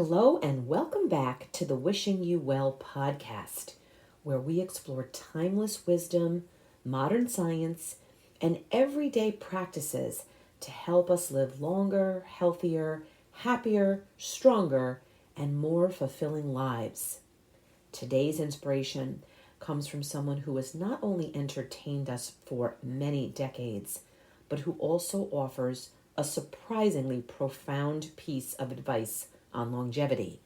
Hello, and welcome back to the Wishing You Well podcast, where we explore timeless wisdom, modern science, and everyday practices to help us live longer, healthier, happier, stronger, and more fulfilling lives. Today's inspiration comes from someone who has not only entertained us for many decades, but who also offers a surprisingly profound piece of advice on longevity,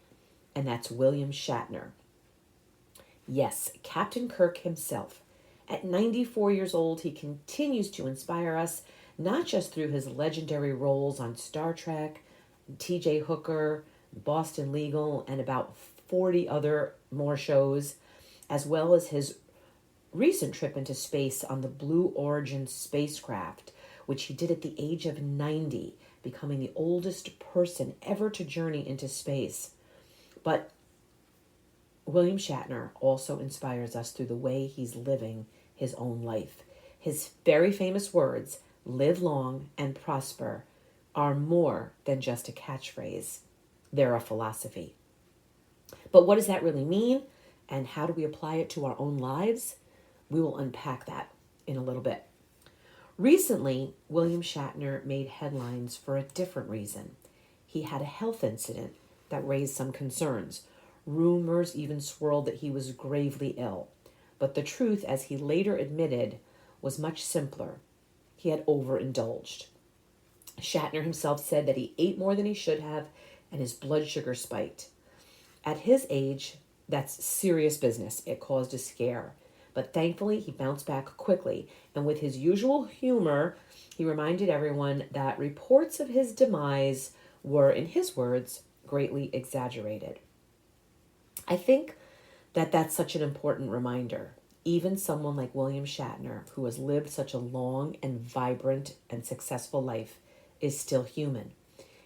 and that's William Shatner. Yes, Captain Kirk himself. At 94 years old, he continues to inspire us, not just through his legendary roles on Star Trek, TJ Hooker, Boston Legal, and about 40 other more shows, as well as his recent trip into space on the Blue Origin spacecraft, which he did at the age of 90, becoming the oldest person ever to journey into space. But William Shatner also inspires us through the way he's living his own life. His very famous words, "live long and prosper," are more than just a catchphrase. They're a philosophy. But what does that really mean? And how do we apply it to our own lives? We will unpack that in a little bit. Recently, William Shatner made headlines for a different reason. He had a health incident that raised some concerns. Rumors even swirled that he was gravely ill. But the truth, as he later admitted, was much simpler. He had overindulged. Shatner himself said that he ate more than he should have, and his blood sugar spiked. At his age, that's serious business. It caused a scare. But thankfully, he bounced back quickly, and with his usual humor, he reminded everyone that reports of his demise were, in his words, greatly exaggerated. I think that that's such an important reminder. Even someone like William Shatner, who has lived such a long and vibrant and successful life, is still human.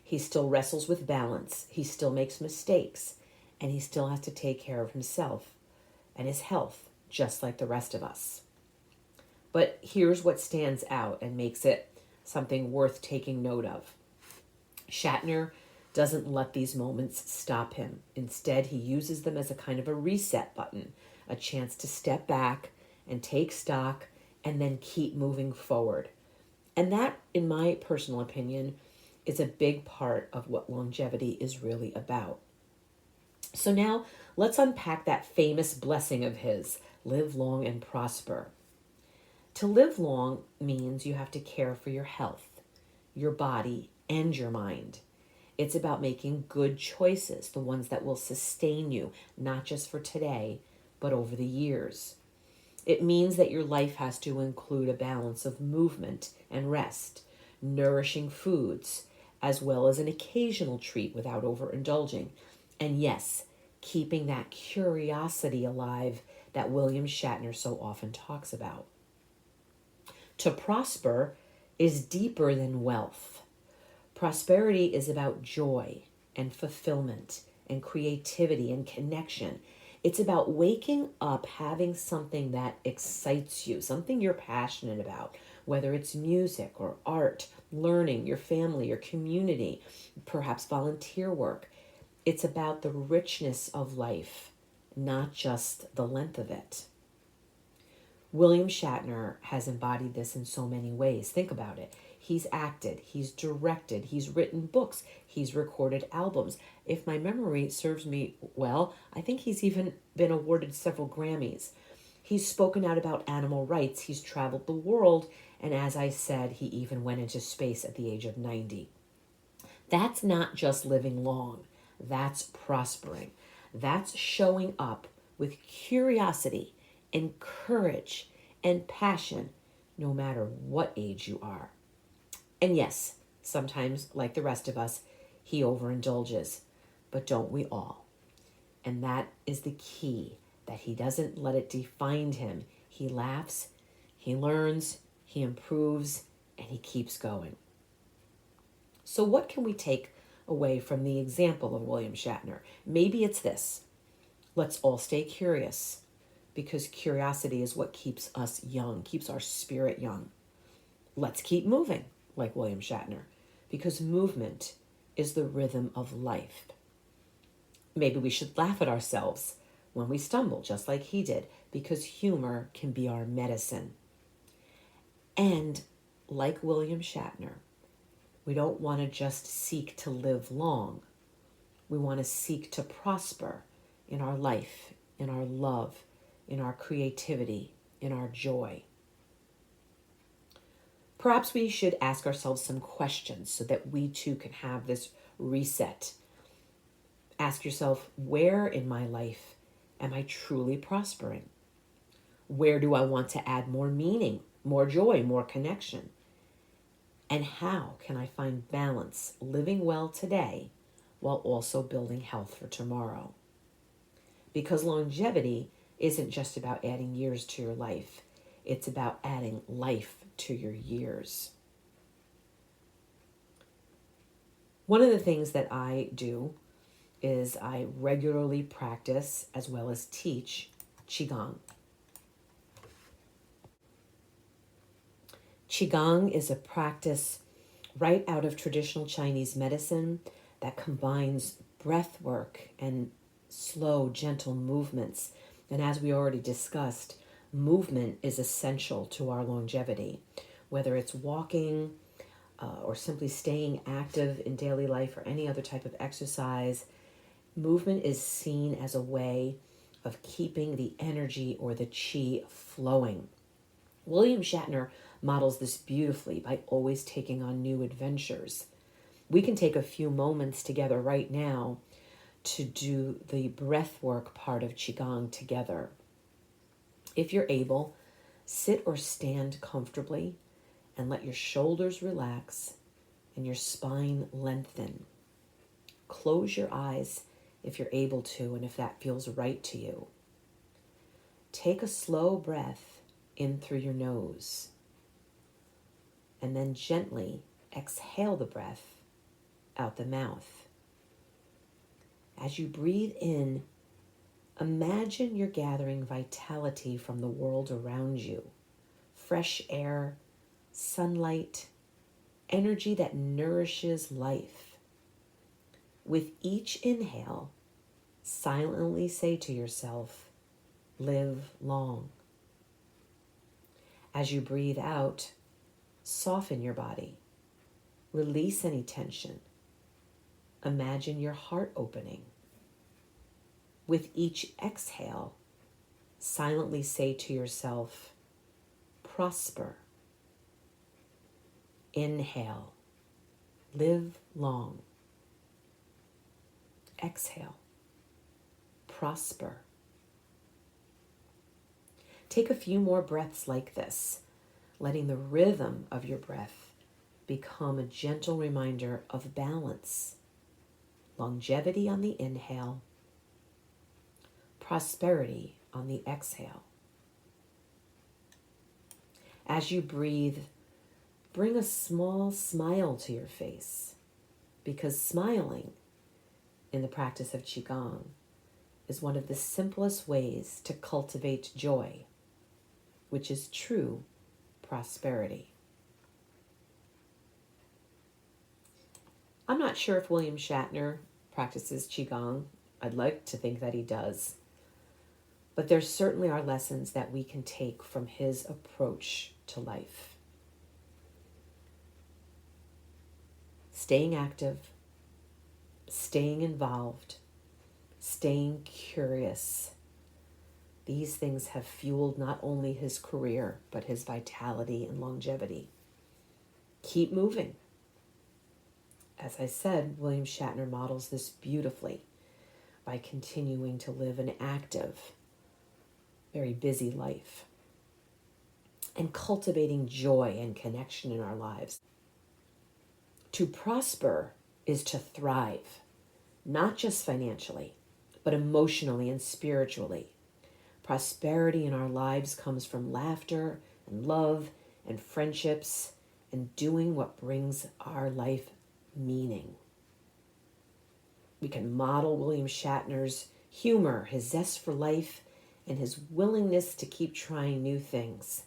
He still wrestles with balance, he still makes mistakes, and he still has to take care of himself and his health, just like the rest of us. But here's what stands out and makes it something worth taking note of. Shatner doesn't let these moments stop him. Instead, he uses them as a kind of a reset button, a chance to step back and take stock and then keep moving forward. And that, in my personal opinion, is a big part of what longevity is really about. So now let's unpack that famous blessing of his, live long and prosper. To live long means you have to care for your health, your body, and your mind. It's about making good choices, the ones that will sustain you, not just for today, but over the years. It means that your life has to include a balance of movement and rest, nourishing foods, as well as an occasional treat without overindulging. And yes, keeping that curiosity alive that William Shatner so often talks about. To prosper is deeper than wealth. Prosperity is about joy and fulfillment and creativity and connection. It's about waking up having something that excites you, something you're passionate about, whether it's music or art, learning, your family, your community, perhaps volunteer work. It's about the richness of life, not just the length of it. William Shatner has embodied this in so many ways. Think about it. He's acted, he's directed, he's written books, he's recorded albums. If my memory serves me well, I think he's even been awarded several Grammys. He's spoken out about animal rights, he's traveled the world, and as I said, he even went into space at the age of 90. That's not just living long, that's prospering. That's showing up with curiosity and courage and passion, no matter what age you are. And yes, sometimes, like the rest of us, he overindulges, but don't we all? And that is the key, that he doesn't let it define him. He laughs, he learns, he improves, and he keeps going. So what can we take away from the example of William Shatner? Maybe it's this. Let's all stay curious, because curiosity is what keeps us young, keeps our spirit young. Let's keep moving, like William Shatner, because movement is the rhythm of life. Maybe we should laugh at ourselves when we stumble, just like he did, because humor can be our medicine. And like William Shatner, we don't want to just seek to live long. We want to seek to prosper in our life, in our love, in our creativity, in our joy. Perhaps we should ask ourselves some questions so that we too can have this reset. Ask yourself, where in my life am I truly prospering? Where do I want to add more meaning, more joy, more connection? And how can I find balance living well today while also building health for tomorrow? Because longevity isn't just about adding years to your life. It's about adding life to your years. One of the things that I do is I regularly practice as well as teach Qi Gong. Qi Gong is a practice right out of traditional Chinese medicine that combines breath work and slow, gentle movements. And as we already discussed, movement is essential to our longevity, whether it's walking or simply staying active in daily life or any other type of exercise. Movement is seen as a way of keeping the energy or the qi flowing. William Shatner models this beautifully by always taking on new adventures. We can take a few moments together right now to do the breath work part of Qigong together. If you're able, sit or stand comfortably and let your shoulders relax and your spine lengthen. Close your eyes if you're able to and if that feels right to you. Take a slow breath in through your nose and then gently exhale the breath out the mouth. As you breathe in, imagine you're gathering vitality from the world around you. Fresh air, sunlight, energy that nourishes life. With each inhale, silently say to yourself, live long. As you breathe out, soften your body. Release any tension. Imagine your heart opening. With each exhale, silently say to yourself, prosper. Inhale, live long. Exhale, prosper. Take a few more breaths like this, letting the rhythm of your breath become a gentle reminder of balance. Longevity on the inhale, prosperity on the exhale. As you breathe, bring a small smile to your face, because smiling in the practice of Qigong is one of the simplest ways to cultivate joy, which is true prosperity. I'm not sure if William Shatner practices Qigong. I'd like to think that he does. But there certainly are lessons that we can take from his approach to life. Staying active, staying involved, staying curious. These things have fueled not only his career, but his vitality and longevity. Keep moving. As I said, William Shatner models this beautifully by continuing to live an active, very busy life and cultivating joy and connection in our lives. To prosper is to thrive, not just financially, but emotionally and spiritually. Prosperity in our lives comes from laughter and love and friendships and doing what brings our life meaning. We can model William Shatner's humor, his zest for life, and his willingness to keep trying new things,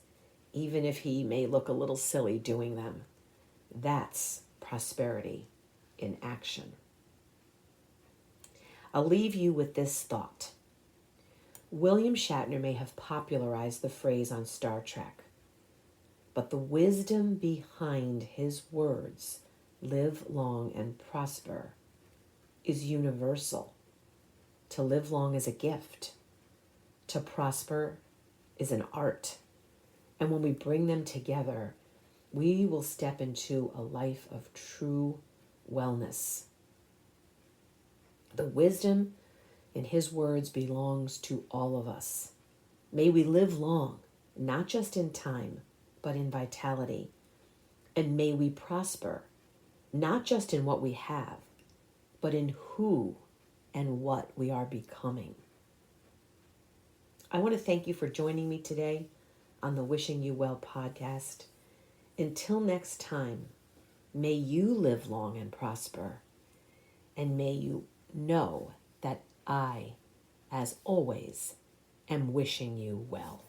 even if he may look a little silly doing them. That's prosperity in action. I'll leave you with this thought. William Shatner may have popularized the phrase on Star Trek, but the wisdom behind his words, live long and prosper, is universal. To live long is a gift. To prosper is an art. And when we bring them together, we will step into a life of true wellness. The wisdom in his words belongs to all of us. May we live long, not just in time, but in vitality. And may we prosper, not just in what we have, but in who and what we are becoming. I want to thank you for joining me today on the Wishing You Well podcast. Until next time, may you live long and prosper, and may you know that I, as always, am wishing you well.